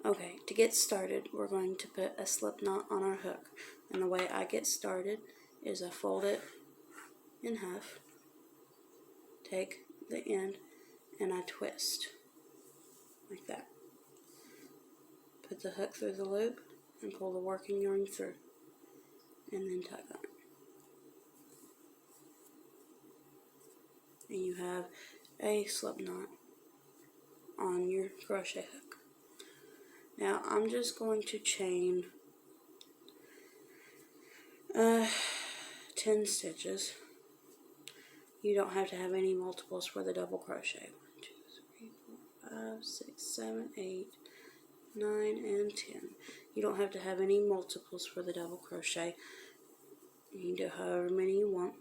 Okay, to get started, we're going to put a slip knot on our hook. And the way I get started is I fold it in half, take the end, and I twist, like that. Put the hook through the loop and pull the working yarn through, and then tug on it. And you have a slip knot on your crochet hook. Now I'm just going to chain 10 stitches. You don't have to have any multiples for the double crochet. 1, 2, 3, 4, 5, 6, 7, 8, 9, and 10. You don't have to have any multiples for the double crochet. You can do however many you want.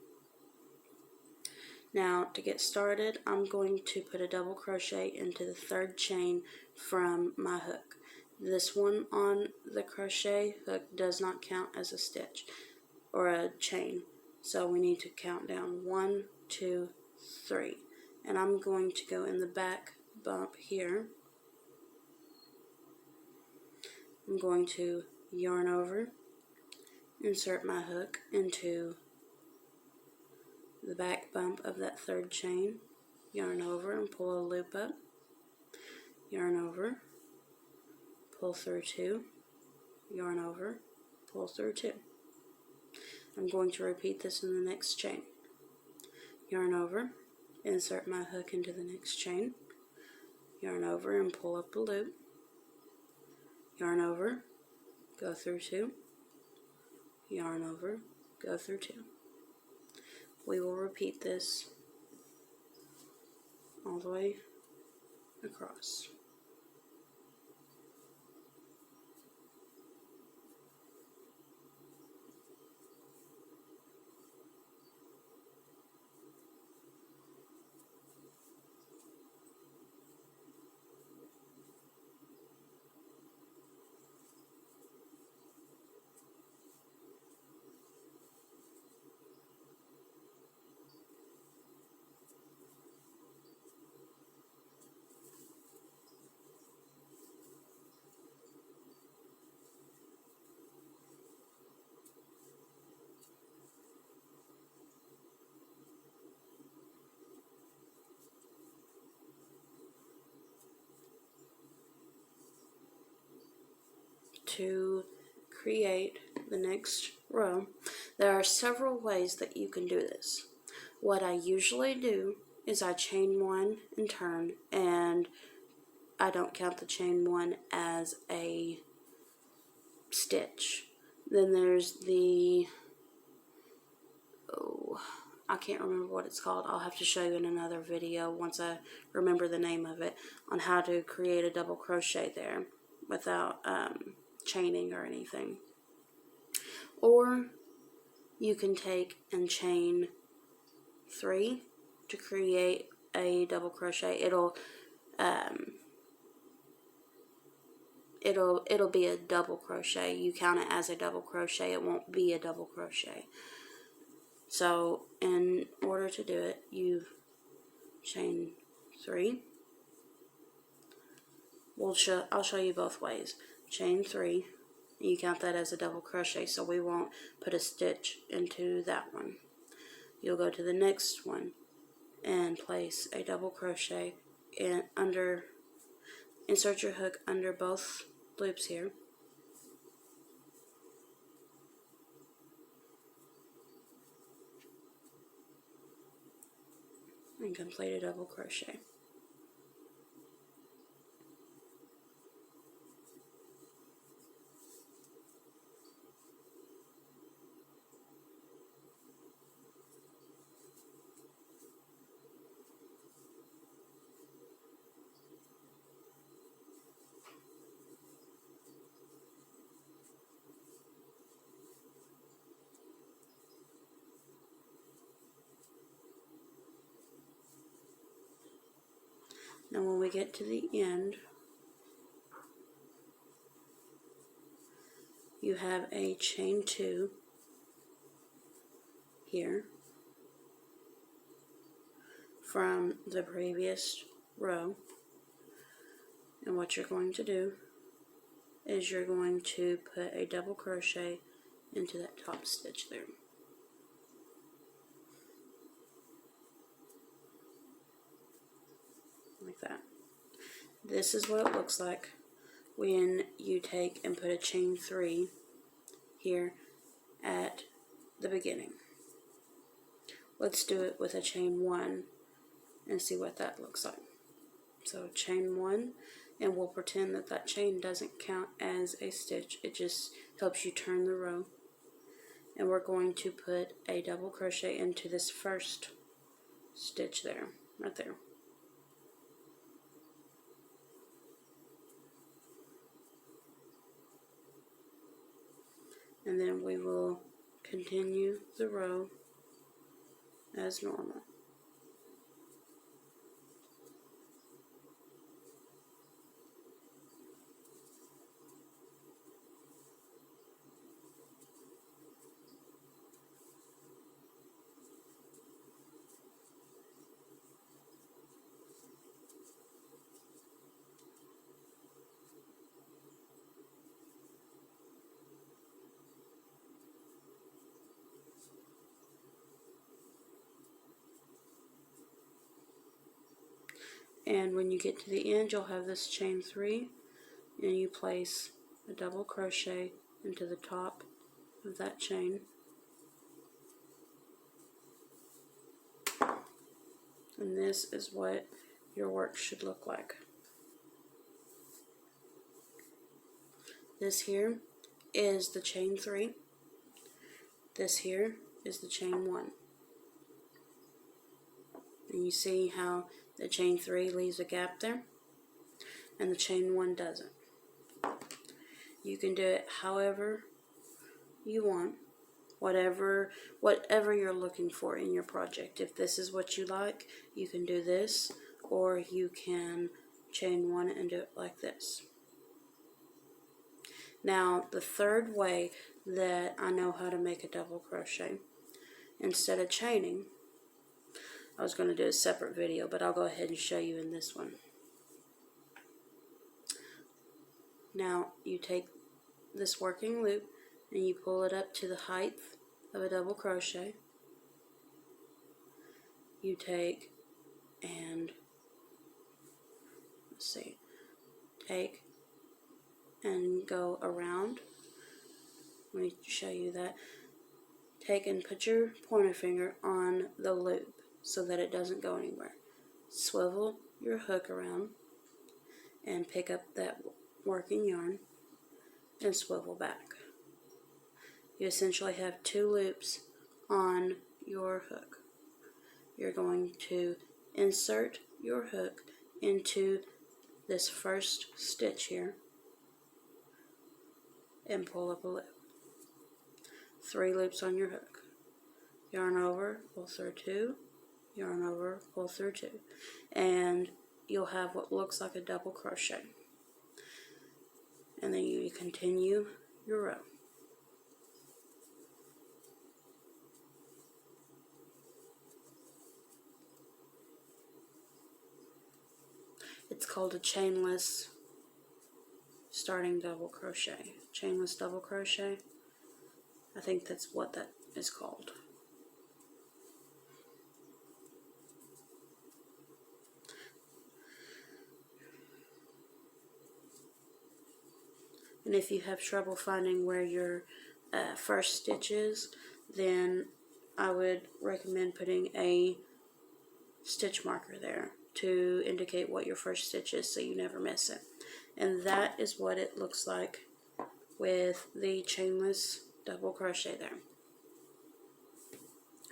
Now to get started, I'm going to put a double crochet into the third chain from my hook. This one on the crochet hook does not count as a stitch or a chain, so we need to count down 1, 2, 3, and I'm going to go in the back bump here. I'm going to yarn over, insert my hook into the back bump of that third chain, yarn over and pull a loop up, yarn over, pull through 2, yarn over, pull through 2. I'm going to repeat this in the next chain. Yarn over, insert my hook into the next chain, yarn over and pull up a loop, yarn over, go through 2, yarn over, go through 2. We will repeat this all the way across. To create the next row, there are several ways that you can do this. What I usually do is I chain 1 and turn, and I don't count the chain 1 as a stitch. Then there's the, I can't remember what it's called. I'll have to show you in another video once I remember the name of it, on how to create a double crochet there without chaining or anything. Or you can take and chain 3 to create a double crochet. It'll be a double crochet. You count it as a double crochet. It won't be a double crochet. So in order to do it, you chain 3. I'll show you both ways. Chain 3, and you count that as a double crochet, so we won't put a stitch into that one. You'll go to the next one and place a double crochet in insert your hook under both loops here, and complete a double crochet. Now when we get to the end, you have a chain 2 here from the previous row, and what you're going to do is you're going to put a double crochet into that top stitch there. Like that. This is what it looks like when you take and put a chain 3 here at the beginning. Let's do it with a chain 1 and see what that looks like. So chain 1, and we'll pretend that that chain doesn't count as a stitch. It just helps you turn the row. And we're going to put a double crochet into this first stitch there, right there. And then we will continue the row as normal. And when you get to the end, you'll have this chain 3, and you place a double crochet into the top of that chain. And this is what your work should look like. This here is the chain 3. This here is the chain 1. And you see how the chain 3 leaves a gap there, and the chain 1 doesn't. You can do it however you want, whatever you're looking for in your project. If this is what you like, you can do this, or you can chain 1 and do it like this. Now, the third way that I know how to make a double crochet, instead of chaining, I was going to do a separate video, but I'll go ahead and show you in this one. Now, you take this working loop and you pull it up to the height of a double crochet. You take and, take and go around. Let me show you that. Take and put your pointer finger on the loop so that it doesn't go anywhere. Swivel your hook around and pick up that working yarn and swivel back. You essentially have 2 loops on your hook. You're going to insert your hook into this first stitch here and pull up a loop. 3 loops on your hook. Yarn over, pull through 2, yarn over, pull through 2, and you'll have what looks like a double crochet. And then you continue your row. It's called a chainless starting double crochet. Chainless double crochet. I think that's what that is called. And if you have trouble finding where your first stitch is, then I would recommend putting a stitch marker there to indicate what your first stitch is so you never miss it. And that is what it looks like with the chainless double crochet there.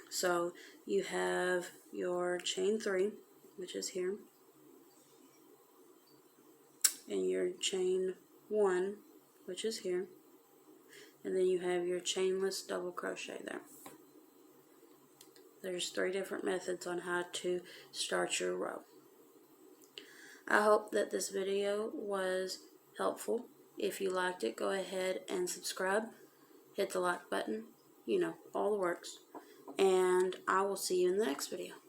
So you have your chain 3, which is here, and your chain 1, which is here, and then you have your chainless double crochet there. There's 3 different methods on how to start your row. I hope that this video was helpful. If you liked it, go ahead and subscribe. Hit the like button. You know, all the works. And I will see you in the next video.